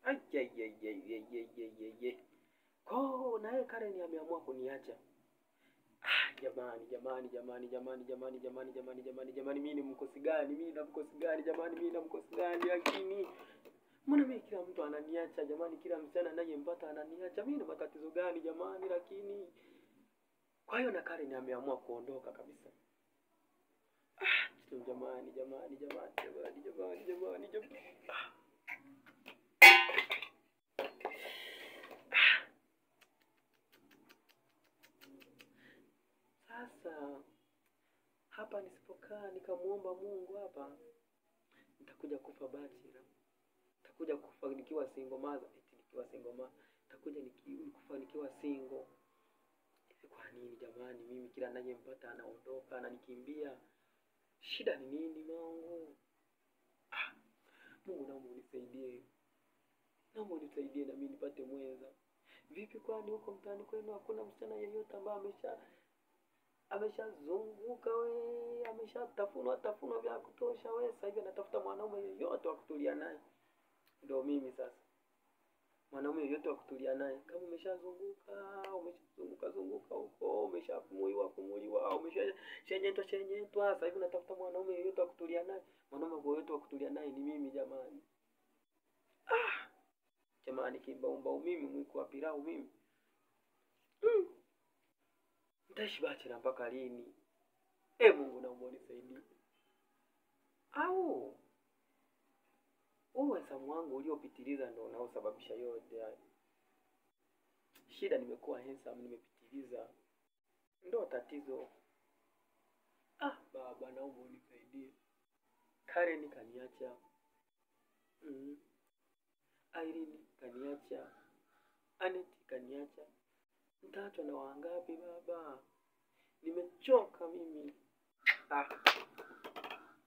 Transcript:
Ayayayayayayayay. Kwa naye Karen ameamua kuniacha. Jamani, mimi ni mkosi gani? Mimi na mkosi gani jamani? Mimi na mkosi gani? Lakini mbona mimi kila mtu ananiacha jamani? Kila msichana anayempata ananiacha. Mimi na matatizo gani jamani? Lakini kwa hiyo na Karen ameamua kuondoka kabisa. Jamani. Sasa hapa nisipokaa nikamuomba Mungu hapa, nitakuja kufa bachela. Nitakuja kufa nikiwa single mother, nikiwa single mother. Nitakuja kufa nikiwa single. Kwa nini jamani? Mimi kila ninayempata anaondoka, ananikimbia. Shida ni nini Mungu? Mungu naomba unisaidie. Naomba unisaidie na mimi nipate mwenza. Vipi kwani huko mtaani kwenu hakuna msichana yeyote ambaye ameshazunguka ameshatafunwa vya kutosha sasa hivi anatafuta mwanaume yeyote wa kutulia naye? Ndio mimi sasa. Mwanaume yeyote wa kutulia naye. Kama umeshazunguka huko, umeshafumuliwa, umeshashenyetwa, sasa hivi unatafuta mwanaume yeyote wa kutulia naye. Mwanaume yeyote wa kutulia naye ni mimi jamani. Jamani, kimbaumbau mimi, mwiko wa pilau mimi. Nitaishi bachela mpaka lini? Mungu naomba unisaidie. Au uwezamu wangu uliopitiliza ndio unaosababisha yote haya. Shida nimekuwa handsome, nimepitiliza. Ndio tatizo. Baba naomba unisaidie. Karen kaniacha. Irene kaniacha. Anet kaniacha. Nitaachwa na wangapi baba? Nimechoka mimi.